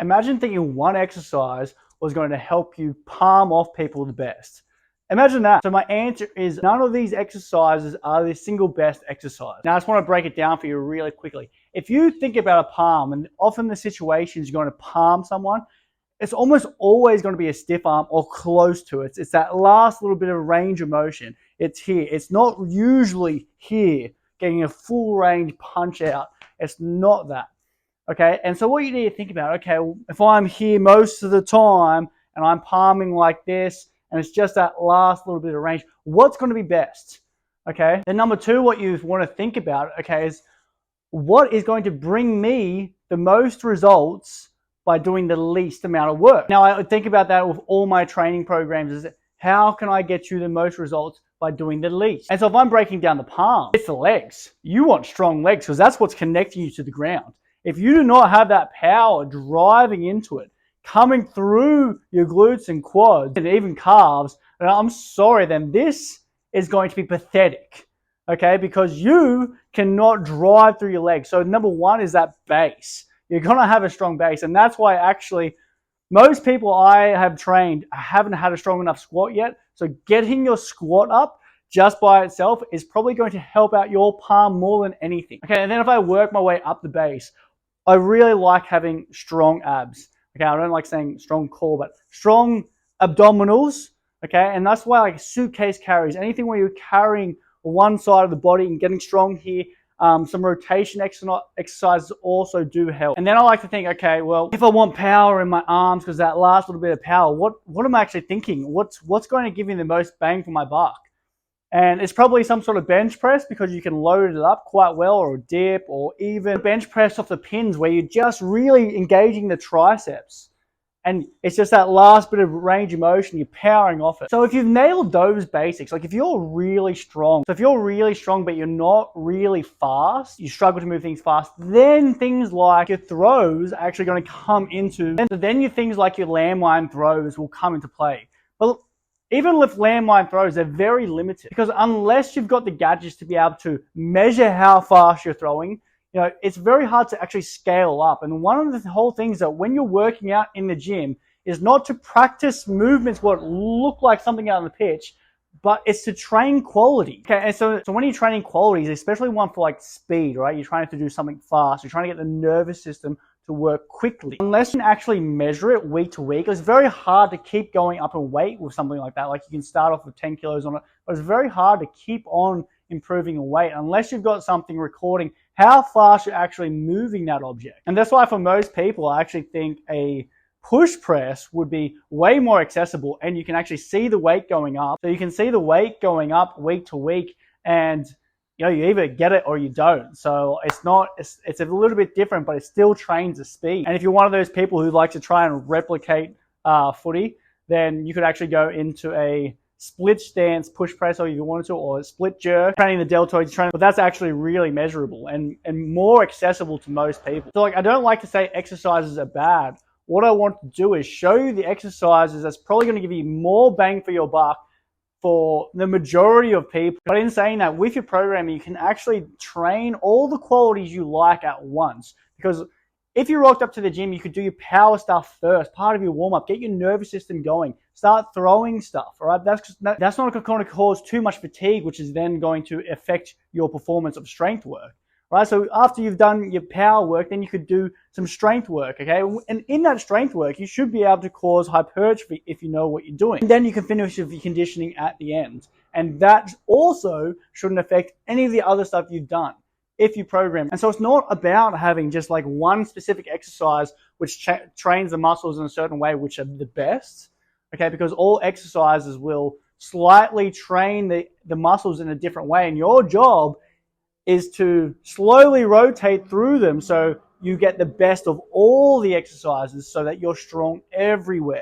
Imagine thinking one exercise was going to help you palm off people the best. Imagine that. So my answer is none of these exercises are the single best exercise. Now I just want to break it down for you really quickly. If you think about a palm, and often the situation is going to palm someone, it's almost always going to be a stiff arm or close to it. It's that last little bit of range of motion. It's here. It's not usually here, getting a full range punch out. It's not that. Okay, and so what you need to think about, okay, well, if I'm here most of the time and I'm palming like this and it's just that last little bit of range, what's going to be best? Okay, then number two, what you want to think about, okay, is what is going to bring me the most results by doing the least amount of work? Now, I think about that with all my training programs, is how can I get you the most results by doing the least? And so if I'm breaking down the palm, it's the legs. You want strong legs because that's what's connecting you to the ground. If you do not have that power driving into it, coming through your glutes and quads and even calves, and I'm sorry, then this is going to be pathetic, okay? Because you cannot drive through your legs. So number one is that base. You're going to have a strong base, and that's why actually most people I have trained haven't had a strong enough squat yet. So getting your squat up just by itself is probably going to help out your palm more than anything. Okay, and then if I work my way up the base, I really like having strong abs. Okay, I don't like saying strong core, but strong abdominals. Okay, and that's why like suitcase carries, anything where you're carrying one side of the body and getting strong here. Some rotation exercises also do help. And then I like to think, okay, well, if I want power in my arms, because that last little bit of power, what am I actually thinking? What's going to give me the most bang for my buck? And it's probably some sort of bench press because you can load it up quite well, or a dip, or even bench press off the pins where you're just really engaging the triceps. And it's just that last bit of range of motion, you're powering off it. So if you've nailed those basics, like if you're really strong, but you're not really fast, you struggle to move things fast, then things like your throws are actually going to come into, and then your things like your landmine throws will come into play. But even with landmine throws, they're very limited because unless you've got the gadgets to be able to measure how fast you're throwing, it's very hard to actually scale up. And one of the whole things that when you're working out in the gym is not to practice movements what look like something out on the pitch, but it's to train quality. Okay, and so when you're training qualities, especially one for like speed, right? You're trying to do something fast. You're trying to get the nervous system to work quickly. Unless you can actually measure it week to week, it's very hard to keep going up in weight with something like that. Like you can start off with 10 kilos on it, but it's very hard to keep on improving the weight unless you've got something recording how fast you're actually moving that object. And that's why for most people, I actually think a push press would be way more accessible, and you can actually see the weight going up. So you can see the weight going up week to week, and you either get it or you don't. So it's a little bit different, but it still trains the speed. And if you're one of those people who like to try and replicate footy, then you could actually go into a split stance push press, or if you wanted to, or a split jerk, training the deltoids, but that's actually really measurable and more accessible to most people. So I don't like to say exercises are bad. What I want to do is show you the exercises that's probably going to give you more bang for your buck for the majority of people. But in saying that, with your programming, you can actually train all the qualities you like at once. Because if you rocked up to the gym, you could do your power stuff first, part of your warm-up, get your nervous system going, start throwing stuff, all right? That's not going to cause too much fatigue, which is then going to affect your performance of strength work. Right, so after you've done your power work, then you could do some strength work, okay? And in that strength work, you should be able to cause hypertrophy if you know what you're doing. And then you can finish with your conditioning at the end. And that also shouldn't affect any of the other stuff you've done if you program. And so it's not about having just like one specific exercise which trains the muscles in a certain way, which are the best, okay? Because all exercises will slightly train the muscles in a different way. And your job is to slowly rotate through them so you get the best of all the exercises so that you're strong everywhere.